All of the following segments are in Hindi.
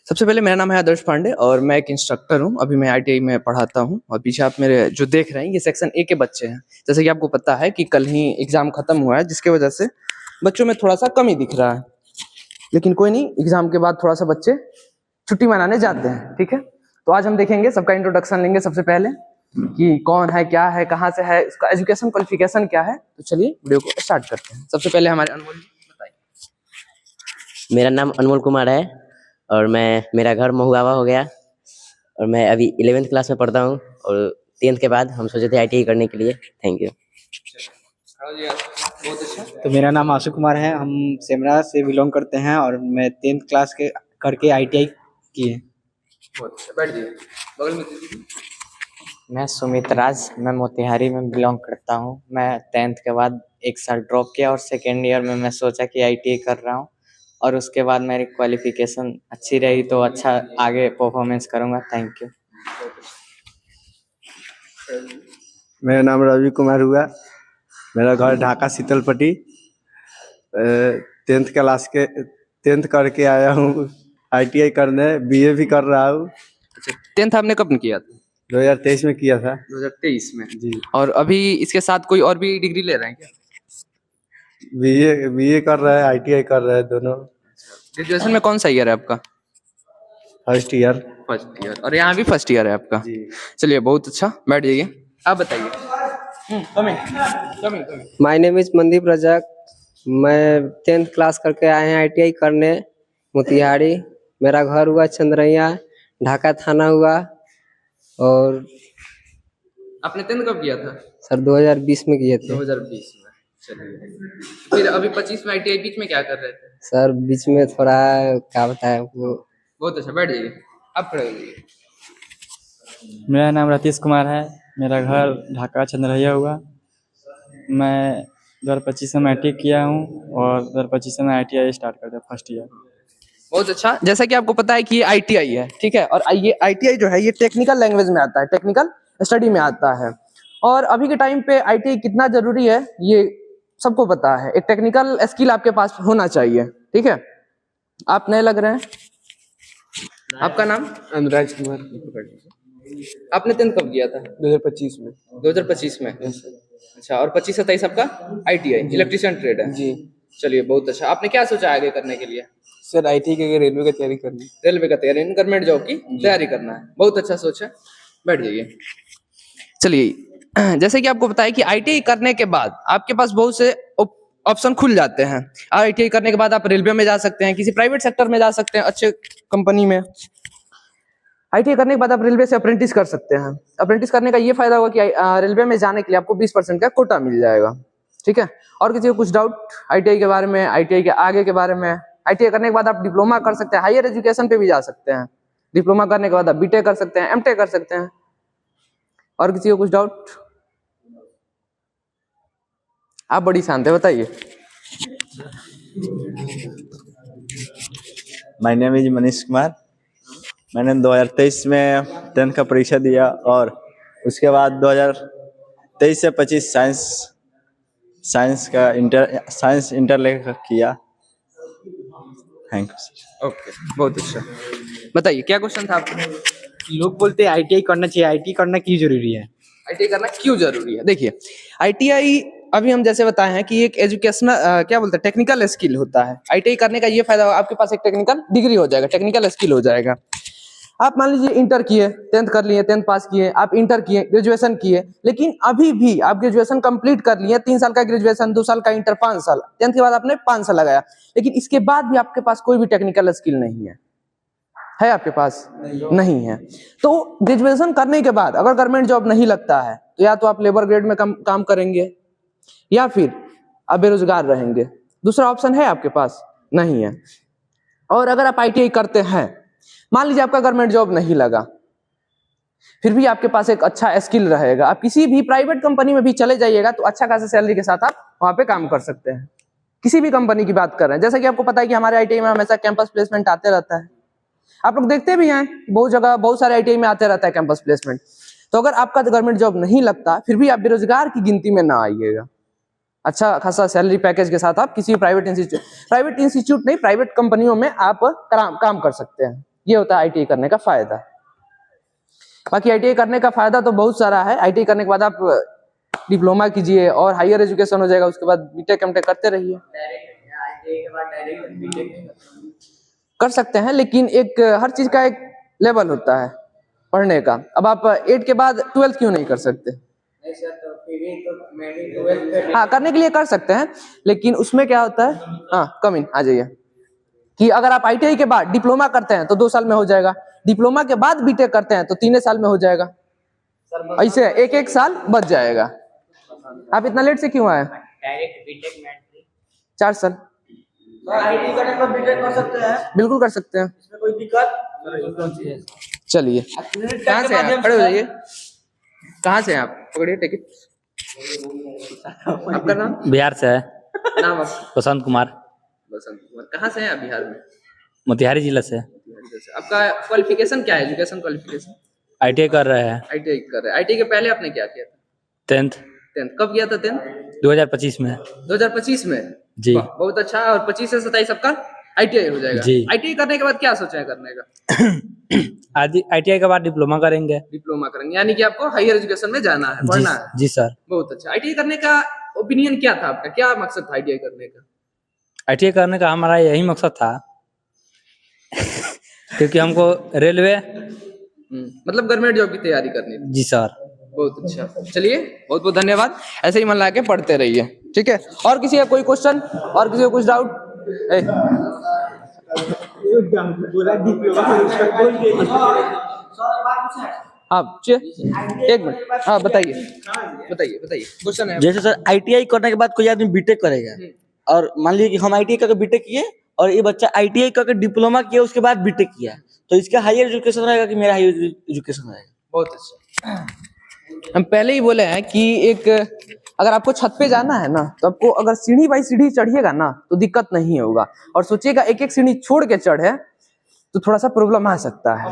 सबसे पहले मेरा नाम है आदर्श पांडे और मैं एक इंस्ट्रक्टर हूँ। अभी मैं आईटीआई में पढ़ाता हूँ और पीछे आप मेरे जो देख रहे हैं ये सेक्शन ए के बच्चे हैं। जैसे कि आपको पता है कि कल ही एग्जाम खत्म हुआ है, जिसके वजह से बच्चों में थोड़ा सा कमी दिख रहा है, लेकिन कोई नहीं, एग्जाम के बाद थोड़ा सा बच्चे छुट्टी मनाने जाते हैं। ठीक है, तो आज हम देखेंगे, सबका इंट्रोडक्शन लेंगे सबसे पहले कि कौन है, क्या है, कहाँ से है, इसका एजुकेशन क्वालिफिकेशन क्या है। तो चलिए वीडियो को स्टार्ट करते हैं। सबसे पहले हमारे अनमोल बताइए। मेरा नाम अनमोल कुमार है और मेरा घर महुआवा हो गया और मैं अभी 11th क्लास में पढ़ता हूँ और 10th के बाद हम सोचे थे आईटीआई करने के लिए। Thank you. तो मेरा नाम आशु कुमार है, हम सेमरा से बिलोंग करते हैं और मैं 10th क्लास के करके आईटीआई किए। बैठ जाइए, बगल में दीजिए। मैं सुमित राज, मैं मोतिहारी में बिलोंग करता हूँ। मैं 10th के बाद एक साल ड्रॉप किया और सेकेंड ईयर में मैं सोचा कि आईटीआई कर रहा हूँ और उसके बाद मेरी क्वालिफिकेशन अच्छी रही तो अच्छा आगे परफॉर्मेंस करूँगा। Thank you. मेरा नाम रवि कुमार हुआ, मेरा घर ढाका शीतलपट्टी। 10th करके आया हूँ आईटीआई करने, बीए भी कर रहा हूँ। अच्छा, 10th आपने कब किया था? 2023 में किया था। 2023 में जी। और अभी इसके साथ कोई और भी डिग्री ले रहे हैं क्या? बीए कर रहा है, आईटीआई कर रहा है, दोनों। ग्रेजुएशन में कौन सा ईयर है आपका? First year. फर्स्ट ईयर, और यहाँ भी फर्स्ट ईयर है आपका? जी। चलिए बहुत अच्छा, बैठ जाइए। आप बताइए। My name is Mandeep Rajak, मैं 10th क्लास करके आए हैं आईटीआई करने मोतिहारी। मेरा घर हुआ चंद्रैया, ढाका थाना हुआ। और आपने 10th कब किया था? सर 2020 में किए थे। 2020 में। चलिए, फिर अभी 25 में आईटीआई, बीच में क्या कर रहे थे? सर बीच में थोड़ा क्या बताया वो। बहुत अच्छा, बैठ जाइए। आप खड़े हो जाइए। मेरा नाम रतीश कुमार है, मेरा घर ढाका चंद्रैया हुआ। मैं 2025 में मैट्रिक किया हूँ और 2025 में आईटीआई स्टार्ट कर दिया फर्स्ट ईयर। बहुत अच्छा। जैसा कि आपको पता है कि ये आईटीआई है, ठीक है, और ये आईटीआई जो है ये टेक्निकल लैंग्वेज में आता है, टेक्निकल स्टडी में आता है। और अभी के टाइम पे आईटीआई कितना जरूरी है ये सबको पता है। एक टेक्निकल स्किल आपके पास होना चाहिए, ठीक है। आप नए लग रहे हैं। आपका नाम? अनुराज कुमार। आपने 10th कब किया था? 2025 में। 2025 में। अच्छा, और 25-27 आपका आईटीआई इलेक्ट्रिशियन ट्रेड है? जी। चलिए बहुत अच्छा। आपने क्या सोचा आगे करने के लिए? सर आईटीआई करके रेलवे की तैयारी करनी। रेलवे का तैयारी, गवर्नमेंट जॉब की तैयारी करना है। बहुत अच्छा सोच है, बैठ जाइए। चलिए, जैसे कि आपको पता है कि आईटीआई करने के बाद आपके पास बहुत से ऑप्शन खुल जाते हैं। आईटीआई करने के बाद आप रेलवे में जा सकते हैं, किसी प्राइवेट सेक्टर में जा सकते हैं, अच्छे कंपनी में। आईटीआई करने के बाद आप रेलवे से अप्रेंटिस कर सकते हैं। अप्रेंटिस करने का ये फायदा होगा कि रेलवे में जाने के लिए आपको 20% का कोटा मिल जाएगा, ठीक है। और किसी को कुछ डाउट आईटीआई के बारे में, आईटीआई के आगे के बारे में? आईटीआई करने के बाद आप डिप्लोमा कर सकते हैं, हायर एजुकेशन पे भी जा सकते हैं। डिप्लोमा करने के बाद आप बीटेक कर सकते हैं, एमटेक कर सकते हैं। और किसी को कुछ डाउट? आप बड़ी शांत है, बताइए। My name is Manish Kumar. मैंने 2023 में 10th का परीक्षा दिया और उसके बाद 2023 से 25 साइंस इंटर लेकर किया। Thank you. ओके, बहुत अच्छा। बताइए क्या क्वेश्चन था आपका? लोग बोलते हैं आईटीआई करना चाहिए, आईटीआई करना क्यों जरूरी है? आईटीआई करना क्यों जरूरी है? देखिए, आईटीआई अभी हम जैसे बताए हैं कि एक एजुकेशनल क्या बोलते हैं, टेक्निकल स्किल होता है। आईटीआई करने का ये फायदा होगा, आपके पास एक टेक्निकल डिग्री हो जाएगा, टेक्निकल स्किल हो जाएगा। आप मान लीजिए इंटर किए, 10th कर लिए, 10th पास किए, आप इंटर किए, ग्रेजुएशन किए, लेकिन अभी भी आप ग्रेजुएशन कंप्लीट कर लिए, 3 साल का ग्रेजुएशन, 2 साल का इंटर, 5 साल, 10th के बाद आपने 5 साल लगाया, लेकिन इसके बाद भी आपके पास कोई भी टेक्निकल स्किल नहीं है आपके पास? नहीं है। तो ग्रेजुएशन करने के बाद अगर गवर्नमेंट जॉब नहीं लगता है तो या तो आप लेबर ग्रेड में काम करेंगे या फिर आप बेरोजगार रहेंगे। दूसरा ऑप्शन है आपके पास? नहीं है। और अगर आप आईटीआई करते हैं, मान लीजिए आपका गवर्नमेंट जॉब नहीं लगा, फिर भी आपके पास एक अच्छा स्किल रहेगा, आप किसी भी प्राइवेट कंपनी में भी चले जाइएगा तो अच्छा खासा सैलरी के साथ आप वहां पे काम कर सकते हैं। किसी भी कंपनी की बात कर रहे हैं, जैसा कि आपको पता है कि हमारे आईटीआई में हमेशा कैंपस प्लेसमेंट आते रहता है। आप लोग देखते भी हैं, बहुत जगह, बहुत सारे आईटीआई में आते रहता है कैंपस प्लेसमेंट। तो अगर आपका गवर्नमेंट जॉब नहीं लगता, फिर भी आप बेरोजगार की गिनती में ना आइएगा। अच्छा खासा सैलरी पैकेज के साथ आप किसी प्राइवेट इंस्टीट्यूट नहीं, प्राइवेट कंपनियों में आप काम कर सकते हैं। ये होता है आईटीआई करने का फायदा। बाकी आईटीआई करने का फायदा तो बहुत सारा है। आईटीआई करने के बाद आप डिप्लोमा कीजिए और हायर एजुकेशन हो जाएगा, उसके बाद बीटेक एमटेक करते रहिए। कर सकते हैं, लेकिन एक हर चीज का एक लेवल होता है पढ़ने का। अब आप 8 के बाद 12th क्यों नहीं कर सकते? हाँ, करने के लिए कर सकते हैं, लेकिन उसमें क्या होता है, हाँ कम इन आ जाइए, कि अगर आप आईटीआई के बाद डिप्लोमा करते हैं तो 2 साल में हो जाएगा, डिप्लोमा के बाद बीटेक करते हैं तो 3 साल में हो जाएगा, ऐसे 1-1 साल बच जाएगा। आप इतना लेट से क्यों आए? डायरेक्ट बीटेक में 4 साल आईटी करने के बाद बीटेक कर सकते हैं, बिल्कुल कर सकते हैं, इसमें कोई दिक्कत? चलिए कहाँ से आप? खड़े हो जाइए। कहाँ से आप? पकड़िए टिकट। आपका नाम? बिहार से है। नाम आप? बसंत कुमार। बसंत कुमार। कहाँ से हैं आप बिहार में? मोतिहारी जिला से। आपका क्वालिफिकेशन क्या है? Education qualification? आईटीआई कर रहे हैं। आईटीआई कर रहे हैं। आईटीआई के पहले आपने क्या किया था? 10th। कब किया था 10th? 2025 में। 2025 में जी। बहुत अच्छा। और 25 से 27 आपका आईटीआई हो जाएगा। जी। आईटीआई करने के बाद क्या सोचा है करने का? आईटीआई के बाद डिप्लोमा करेंगे। डिप्लोमा करेंगे, यानी कि आपको हायर एजुकेशन में जाना है, पढ़ना है। जी सर। बहुत अच्छा। आईटीआई करने का ओपिनियन क्या था आपका? क्या मकसद था आईटीआई करने का? आईटीआई करने का हमारा यही मकसद था क्योंकि हमको रेलवे मतलब गवर्नमेंट जॉब की तैयारी करनी थी। जी सर। बहुत अच्छा। चलिए बहुत बहुत धन्यवाद, ऐसे ही मन लगा के पढ़ते रहिए, ठीक है। और किसी का कोई क्वेश्चन, और किसी का कुछ डाउट? हाँ 1 मिनट, हाँ बताइए क्वेश्चन है। जैसे सर आईटीआई करने के बाद कोई आदमी बीटेक करेगा, और मान लीजिए कि हम आईटीआई करके बीटेक किए और ये बच्चा आईटीआई करके डिप्लोमा किया, उसके बाद बीटेक किया, तो इसका हायर एजुकेशन रहेगा कि मेरा हायर एजुकेशन रहेगा? बहुत अच्छा। हम पहले ही बोले हैं कि एक अगर आपको छत पे जाना है ना, तो आपको अगर सीढ़ी बाई सीढ़ी चढ़िएगा ना तो दिक्कत नहीं होगा, और सोचिएगा एक एक सीढ़ी छोड़ के चढ़े तो थोड़ा सा प्रॉब्लम आ सकता है,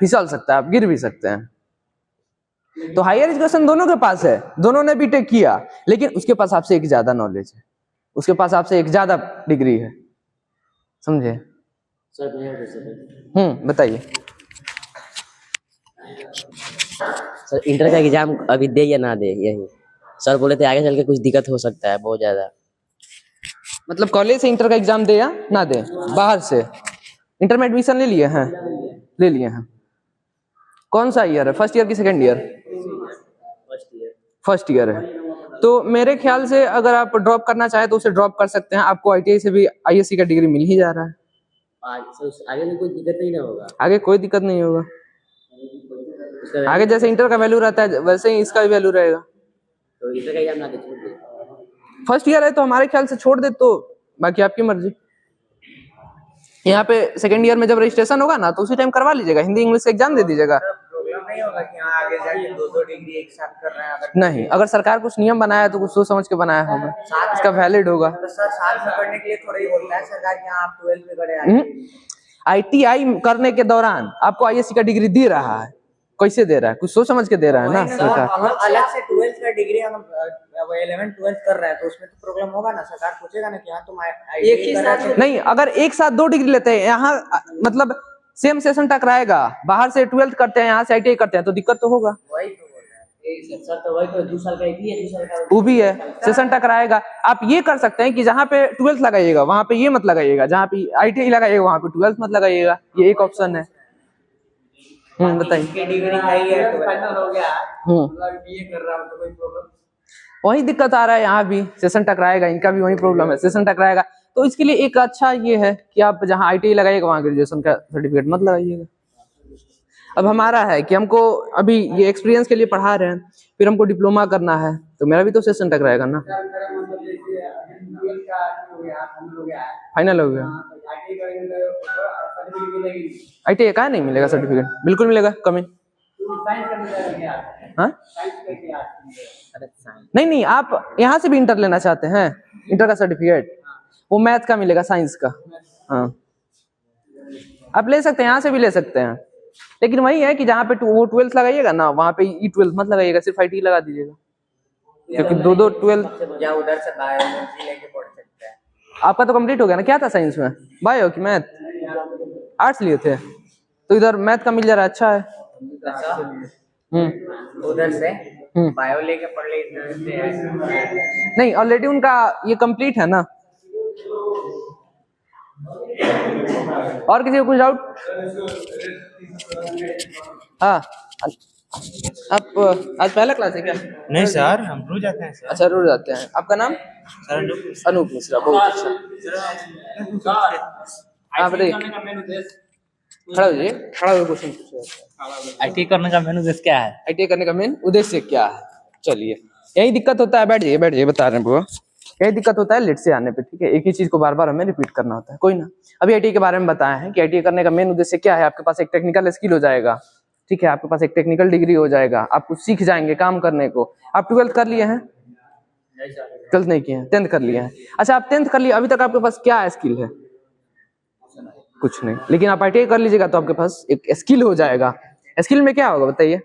फिसल सकता है, आप गिर भी सकते हैं। तो हायर एजुकेशन दोनों के पास है, दोनों ने बीटेक किया, लेकिन उसके पास आपसे एक ज्यादा नॉलेज है, उसके पास आपसे एक ज्यादा डिग्री है, समझे? बताइए सर। इंटर का एग्जाम अभी दे या ना दे, यही सर बोले थे, आगे चल के कुछ दिक्कत हो सकता है बहुत ज्यादा। मतलब कॉलेज से इंटर का एग्जाम दे या ना दे? बाहर से इंटर में एडमिशन ले लिए हैं? ले लिए हैं। कौन सा ईयर है? फर्स्ट ईयर की सेकंड ईयर? फर्स्ट ईयर है। तो मेरे ख्याल से अगर आप ड्रॉप करना चाहे तो उसे ड्रॉप कर सकते हैं, आपको आईटीआई से भी आईएससी का डिग्री मिल ही जा रहा है। आगे में कोई दिक्कत नहीं ना होगा? आगे कोई दिक्कत नहीं होगा, आगे जैसे इंटर का वैल्यू रहता है वैसे ही इसका भी वैल्यू रहेगा। तो इंटर का एग्जाम ना दे, छोड़ दे। फर्स्ट ईयर है तो हमारे ख्याल से छोड़ दे, तो बाकी आपकी मर्जी। यहाँ पे सेकंड ईयर में जब रजिस्ट्रेशन होगा ना तो उसी टाइम करवा लीजिएगा, हिंदी इंग्लिश का एग्जाम दे दीजिएगा। प्रॉब्लम नहीं होगा कि हाँ आगे जाके 2-2 डिग्री एक साथ कर रहे हैं? अगर नहीं, अगर सरकार कुछ नियम बनाया है तो कुछ सोच समझ के बनाया होगा, इसका वैलिड होगा। तो सर साल में पढ़ने के लिए थोड़ा ही बोलता है सरकार कि हाँ आप 12th में करे। आईटीआई करने के दौरान आपको आईएससी का डिग्री दे रहा है, कैसे दे रहा है? कुछ सोच समझ के दे रहा है ना सरकार। हम अलग से 12th का डिग्री हम 11th 12th कर रहे हैं तो उसमें तो प्रॉब्लम होगा ना, सरकार पूछेगा ना कि हाँ तुम एक ही साथ नहीं, अगर एक साथ 2 डिग्री लेते हैं यहाँ, मतलब सेम सेशन टकराएगा, बाहर से 12th करते हैं यहाँ से आईटीआई करते हैं तो दिक्कत तो होगा। वही तो बोल रहे हैं सर। तो वही तो 2 साल का एक ही है, 2 साल का वो भी है, सेशन टकराएगा। आप ये कर सकते हैं कि जहाँ पे 12th लगाइएगा वहां पे ये मत लगाइएगा, जहाँ पे आईटीआई लगाइएगा वहां पे 12th मत लगाइएगा, ये एक ऑप्शन है। बताइए। डिग्री फाइनल हो गया, बीए कर रहा हूं तो कोई प्रॉब्लम? वही दिक्कत आ रहा है, यहाँ भी सेशन टकराएगा, इनका भी वही प्रॉब्लम है, सेशन टकराएगा। तो इसके लिए एक अच्छा ये है कि आप जहाँ आईटीआई लगाइएगा वहाँ ग्रेजुएशन का सर्टिफिकेट मत लगाइएगा। अब हमारा है कि हमको अभी ये एक्सपीरियंस के लिए पढ़ा रहे हैं, फिर हमको डिप्लोमा करना है, तो मेरा भी तो सेशन टकराएगा ना। फाइनल हो गया, आईटीआई का नहीं मिलेगा सर्टिफिकेट? बिल्कुल मिलेगा, कमेंट। हाँ नहीं, आप यहाँ से भी इंटर लेना चाहते हैं, इंटर का सर्टिफिकेट वो मैथ का मिलेगा, साइंस का। हाँ आप ले सकते हैं, यहाँ से भी ले सकते हैं, लेकिन वही है कि जहाँ पे वो 12th लगाइएगा ना वहाँ पे E12 मत लगाइएगा, सिर्फ IT लगा दीजिएगा। क्योंकि दो 12 या उधर से बायोलॉजी लेके पढ़ सकते हैं। आपका तो कंप्लीट हो गया ना, क्या था साइंस में, बायो की मैथ, आर्ट्स लिए थे, तो इधर मैथ का मिल जा रहा है, अच्छा है। उधर से बायो लेके पढ़ ले, इधर से नहीं, ऑलरेडी उनका ये कंप्लीट है ना। और किसी को कुछ डाउट? हाँ, आप आज पहला क्लास है क्या? नहीं सर, हम रोज आते हैं सर। अच्छा, रोज आते हैं। आपका नाम? सर अनूप मिश्रा, बहुत अच्छा। हाँ बताइए, खड़ा हो जाइए, खड़ा होकर क्वेश्चन पूछिए। आईटीआई करने का मेन उद्देश्य क्या है? आईटीआई करने का मेन उद्देश्य क्या है? चलिए, यही दिक्कत होता है, बैठ जाइए बैठ जाइए, बता रहे हैं बुआ। यही दिक्कत होता है लेट से आने पे, ठीक है, एक ही चीज को बार बार हमें रिपीट करना होता है। कोई ना, अभी आईटीआई के बारे में बताया है कि आईटीआई करने का मेन उद्देश्य क्या है। आपके पास एक टेक्निकल स्किल हो जाएगा, ठीक है, आपके पास एक टेक्निकल डिग्री हो जाएगा, आप कुछ सीख जाएंगे काम करने को। आप 12th कर लिए हैं? 12th नहीं किए हैं, 10th कर लिए हैं। अच्छा, आप 10th कर लिए, अभी तक आपके पास क्या स्किल है? कुछ नहीं, लेकिन आप आईटीआई कर लीजिएगा तो आपके पास एक स्किल हो जाएगा। स्किल में क्या होगा बताइए?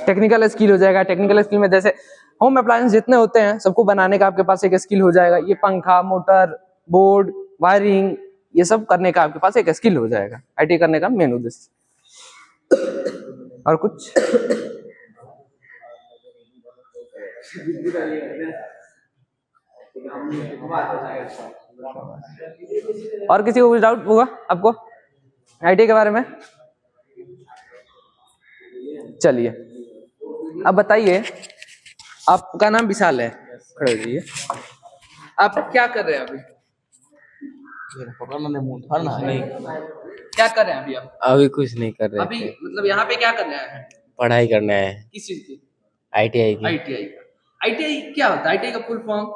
टेक्निकल स्किल हो जाएगा। टेक्निकल स्किल में जैसे होम अप्लायंस जितने होते हैं सबको बनाने का आपके पास एक स्किल हो जाएगा। ये पंखा, मोटर, बोर्ड, वायरिंग, ये सब करने का आपके पास एक स्किल हो जाएगा। आईटीआई करने का मेन उद्देश्य। और कुछ? और किसी को कुछ डाउट होगा आपको आईटीआई के बारे में? चलिए, अब बताइए, आपका नाम विशाल है, खड़े हो जाइए। आप क्या कर रहे हैं अभी? क्या कर रहे हैं अभी आप? अभी कुछ नहीं कर रहे अभी थे, मतलब यहाँ पे क्या करना है? पढ़ाई करना है किस चीज की? आईटीआई की। आईटीआई का। आईटीआई क्या होता है? आईटीआई का फुल फॉर्म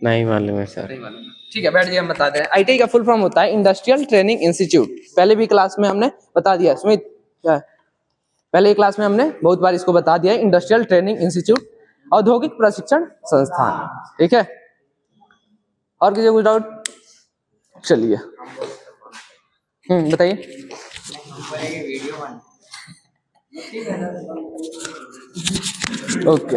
नहीं मालूम है सर। नहीं मालूम। ठीक है, बैठ जाइए, हम बता दे रहे हैं। आईटीआई का फुल फॉर्म होता है इंडस्ट्रियल ट्रेनिंग इंस्टीट्यूट। पहले भी क्लास में हमने बता दिया, सुमित क्या है? पहले क्लास में हमने बहुत बार इसको बता दिया है, इंडस्ट्रियल ट्रेनिंग इंस्टीट्यूट, औद्योगिक प्रशिक्षण संस्थान, ठीक है। और किसी को कुछ डाउट? चलिए, बताइए। ओके।